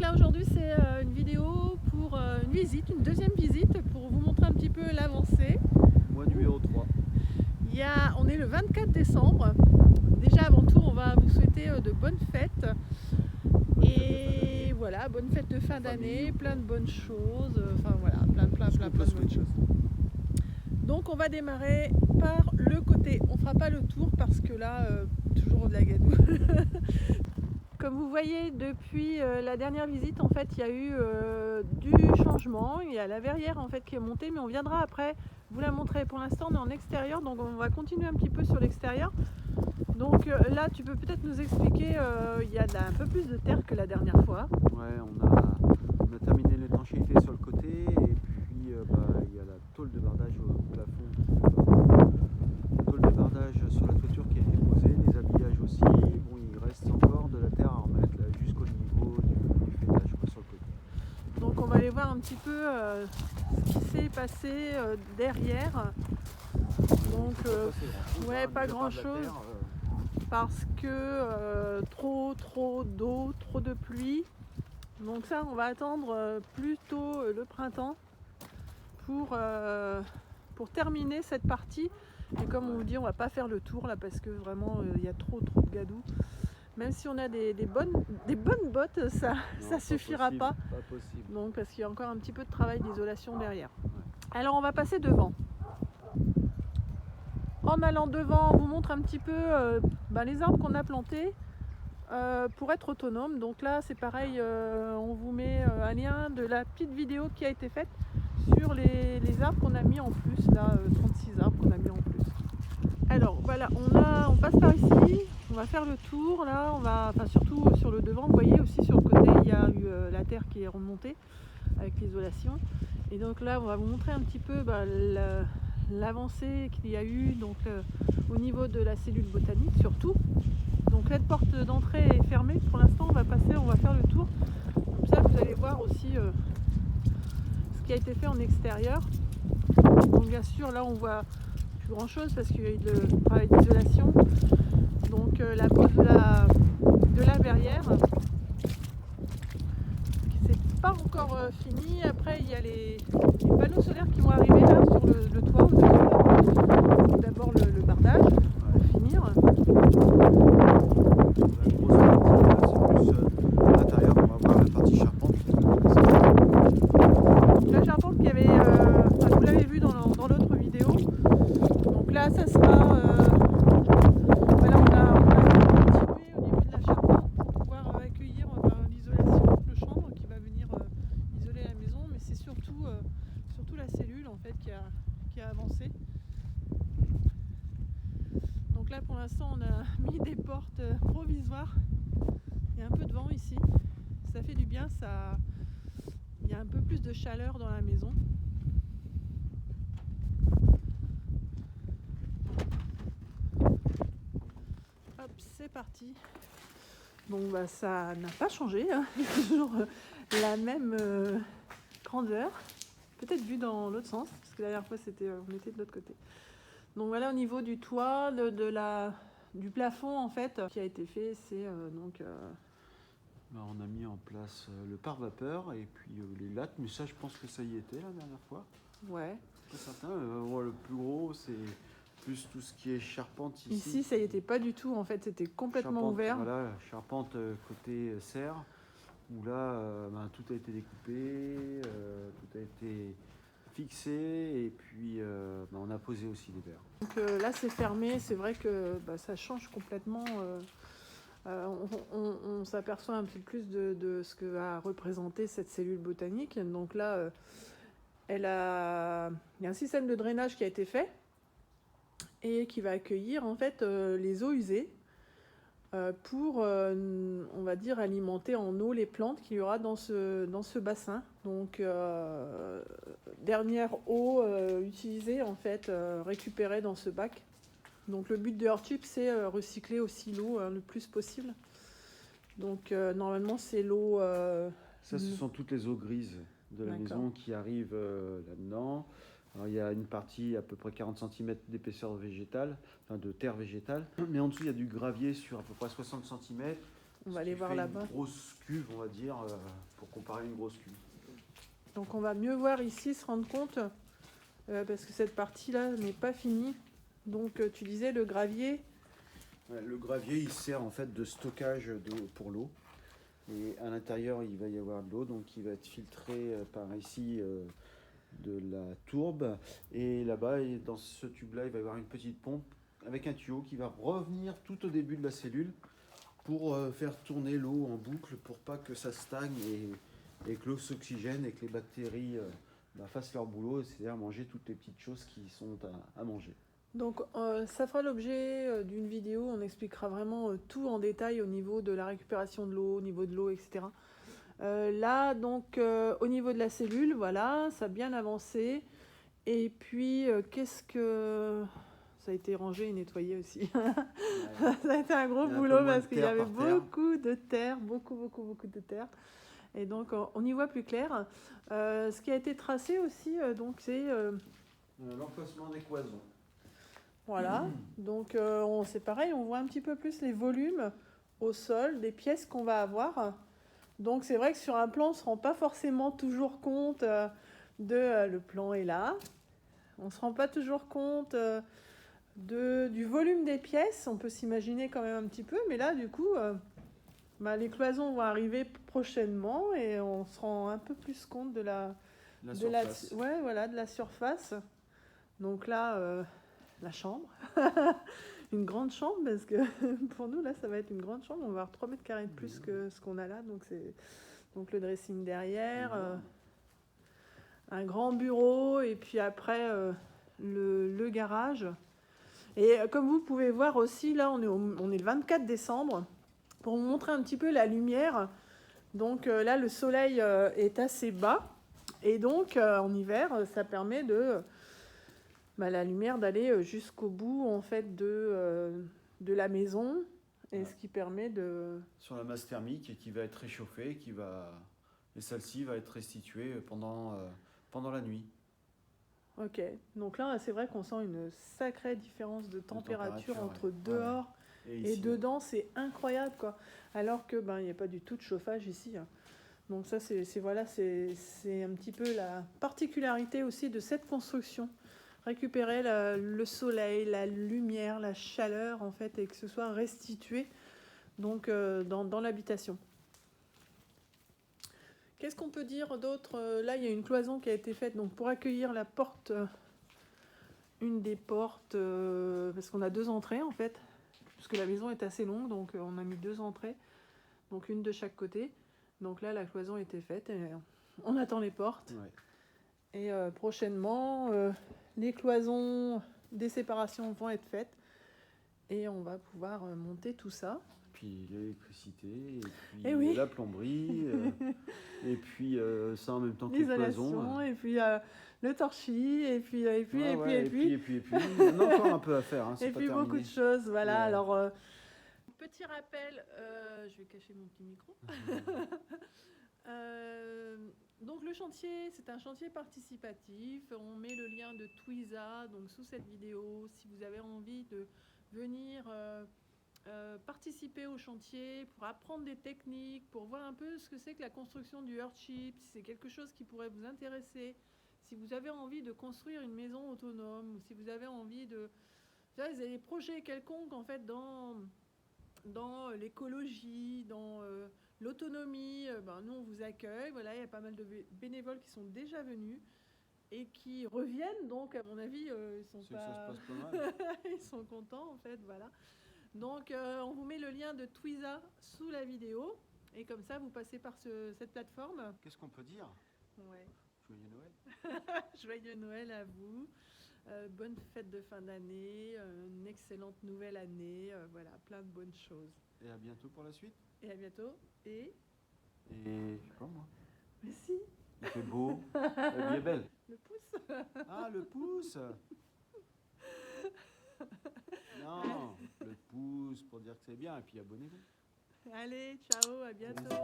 là aujourd'hui c'est une vidéo pour une visite, une deuxième visite pour vous montrer un petit peu l'avancée. Mois numéro 3. On est le 24 décembre. Déjà avant tout on va vous souhaiter de bonnes fêtes. Et voilà, bonne fête de fin d'année, plein de bonnes choses, enfin voilà, plein de bonnes choses. Donc on va démarrer par le côté, on fera pas le tour parce que là, toujours de la gadoue. Comme vous voyez depuis la dernière visite, en fait, il y a eu du changement. Il y a la verrière en fait qui est montée, mais on viendra après vous la montrer. Pour l'instant, on est en extérieur, donc on va continuer un petit peu sur l'extérieur. Donc là, tu peux peut-être nous expliquer, il y a un peu plus de terre que la dernière fois. Ouais, on a terminé l'étanchéité sur le côté et puis il y a la tôle de bardage au plafond. La tôle de bardage sur la toiture qui a été posée, les habillages aussi. Bon, il reste encore de la terre à remettre là, jusqu'au niveau du feuillage sur le côté. Donc on va aller voir un petit peu ce qui s'est passé derrière. Donc ouais, pas grand chose. Parce que trop d'eau, trop de pluie. Donc ça, on va attendre plutôt le printemps pour terminer cette partie. Et comme on vous dit, on va pas faire le tour là parce que vraiment il y a trop de gadou. Même si on a des bonnes bottes, ça suffira pas. Pas possible. Donc parce qu'il y a encore un petit peu de travail d'isolation derrière. Alors on va passer devant. En allant devant, on vous montre un petit peu les arbres qu'on a plantés pour être autonome. Donc là c'est pareil, on vous met un lien de la petite vidéo qui a été faite sur les arbres qu'on a mis en plus, là 36 arbres qu'on a mis en plus. Alors voilà, on passe par ici, on va faire le tour là, surtout sur le devant, vous voyez aussi sur le côté il y a eu la terre qui est remontée avec l'isolation. Et donc là on va vous montrer un petit peu l'avancée qu'il y a eu donc, au niveau de la cellule botanique surtout. Donc cette porte d'entrée est fermée pour l'instant, on va faire le tour. Comme ça vous allez voir aussi ce qui a été fait en extérieur. Donc bien sûr là on voit plus grand chose parce qu'il y a eu le travail d'isolation. Donc la pose de la verrière qui c'est pas encore fini. Après il y a les panneaux solaires qui vont arriver là sur le toit. D'abord le bardage pour finir. À l'intérieur, on va voir la partie charpente. La charpente qui avait, vous l'avez vu dans l'autre vidéo. Donc là, ça sera. Voilà, on a continué au niveau de la charpente pour pouvoir accueillir l'isolation, le chanvre qui va venir isoler la maison, mais c'est surtout la cellule en fait qui a avancé. Donc là, pour l'instant, on a mis des portes provisoires. Il y a un peu de vent ici, ça fait du bien, il y a un peu plus de chaleur dans la maison. Hop, c'est parti. Bon, ça n'a pas changé, hein. C'est toujours la même grandeur. Peut-être vu dans l'autre sens, parce que la dernière fois on était de l'autre côté. Donc voilà, au niveau du toit, du plafond en fait, qui a été fait, c'est On a mis en place le pare-vapeur et puis les lattes, mais ça je pense que ça y était la dernière fois. Ouais. Pas certain. Le plus gros c'est plus tout ce qui est charpente ici. Ici ça y était pas du tout en fait, c'était complètement charpente, ouvert. Voilà, charpente côté serre, où là tout a été découpé, tout a été fixé et puis on a posé aussi les verres. Donc là c'est fermé, c'est vrai que ça change complètement. On s'aperçoit un peu plus de ce que va représenter cette cellule botanique. Donc là, il y a un système de drainage qui a été fait et qui va accueillir en fait les eaux usées pour, on va dire, alimenter en eau les plantes qu'il y aura dans ce bassin. Donc dernière eau utilisée en fait, récupérée dans ce bac. Donc le but de Earthtube, c'est recycler aussi l'eau le plus possible. Donc normalement c'est l'eau... Ça, ce sont toutes les eaux grises de la maison qui arrivent là-dedans. Alors, il y a une partie à peu près 40 cm d'épaisseur végétale, de terre végétale. Mais en dessous, il y a du gravier sur à peu près 60 cm. On va aller voir là-bas. Une grosse cuve, on va dire, pour comparer une grosse cuve. Donc on va mieux voir ici, se rendre compte, parce que cette partie-là n'est pas finie. Donc tu disais le gravier. Ouais, le gravier, il sert en fait de stockage pour l'eau. Et à l'intérieur, il va y avoir de l'eau, donc il va être filtré par ici de la tourbe. Et là-bas, dans ce tube-là, il va y avoir une petite pompe avec un tuyau qui va revenir tout au début de la cellule pour faire tourner l'eau en boucle pour pas que ça stagne et que l'eau s'oxygène et que les bactéries fassent leur boulot, c'est-à-dire manger toutes les petites choses qui sont à manger. Donc ça fera l'objet d'une vidéo, on expliquera vraiment tout en détail au niveau de la récupération de l'eau, au niveau de l'eau, etc. Là, donc, au niveau de la cellule, voilà, ça a bien avancé. Et puis, qu'est-ce que... Ça a été rangé et nettoyé aussi. Ouais. Ça a été un gros boulot parce qu'il y avait beaucoup de terre, beaucoup de terre. Et donc, on y voit plus clair. Ce qui a été tracé aussi, donc, c'est... l'emplacement des cloisons. Voilà, donc c'est pareil, on voit un petit peu plus les volumes au sol des pièces qu'on va avoir. Donc c'est vrai que sur un plan, on ne se rend pas forcément toujours compte le plan est là. On ne se rend pas toujours compte du volume des pièces. On peut s'imaginer quand même un petit peu, mais là du coup, les cloisons vont arriver prochainement et on se rend un peu plus compte de la surface. Donc là... la chambre, une grande chambre, parce que pour nous, là, ça va être une grande chambre. On va avoir 3 mètres carrés de plus que ce qu'on a là. Donc, c'est donc le dressing derrière, un grand bureau, et puis après, le garage. Et comme vous pouvez voir aussi, là, on est le 24 décembre. Pour vous montrer un petit peu la lumière, donc là, le soleil est assez bas. Et donc, en hiver, ça permet la lumière d'aller jusqu'au bout en fait de la maison et ce qui permet de... Sur la masse thermique qui va être réchauffée, et celle-ci va être restituée pendant la nuit. Ok, donc là c'est vrai qu'on sent une sacrée différence de température entre dehors et dedans, c'est incroyable quoi. Alors que il n'y a pas du tout de chauffage ici. Hein. Donc ça c'est un petit peu la particularité aussi de cette construction. Récupérer le soleil, la lumière, la chaleur, en fait, et que ce soit restitué donc, dans l'habitation. Qu'est-ce qu'on peut dire d'autre ? Là, il y a une cloison qui a été faite donc, pour accueillir la porte, une des portes, parce qu'on a 2 entrées, en fait, parce que la maison est assez longue, donc on a mis 2 entrées, donc une de chaque côté. Donc là, la cloison a été faite, et on attend les portes. Ouais. Et prochainement, les cloisons des séparations vont être faites et on va pouvoir monter tout ça. Puis l'électricité, et puis la plomberie, et puis ça en même temps que les cloisons. Et puis le torchis, et puis. Il y en a encore un peu à faire. Hein, et puis beaucoup de choses, voilà. Ouais. Alors, petit rappel, je vais cacher mon petit micro. Donc le chantier, c'est un chantier participatif. On met le lien de Twiza donc sous cette vidéo. Si vous avez envie de venir participer au chantier pour apprendre des techniques, pour voir un peu ce que c'est que la construction du Earthship, si c'est quelque chose qui pourrait vous intéresser, si vous avez envie de construire une maison autonome, ou si vous avez envie de... Vous avez des projets quelconques en fait dans l'écologie, dans... l'autonomie, nous on vous accueille, voilà, il y a pas mal de bénévoles qui sont déjà venus et qui reviennent, donc à mon avis, ils sont pas... Ça se passe pas mal. Ils sont contents en fait, voilà. Donc on vous met le lien de Twiza sous la vidéo et comme ça vous passez par cette plateforme. Qu'est-ce qu'on peut dire ? Ouais. Joyeux Noël. Joyeux Noël à vous. Bonne fête de fin d'année, une excellente nouvelle année, voilà, plein de bonnes choses. Et à bientôt pour la suite. Et à bientôt. Et je sais pas moi. Mais si. Il fait beau. La vie est belle. Le pouce. Ah, le pouce. Non, le pouce pour dire que c'est bien. Et puis abonnez-vous. Allez, ciao, à bientôt.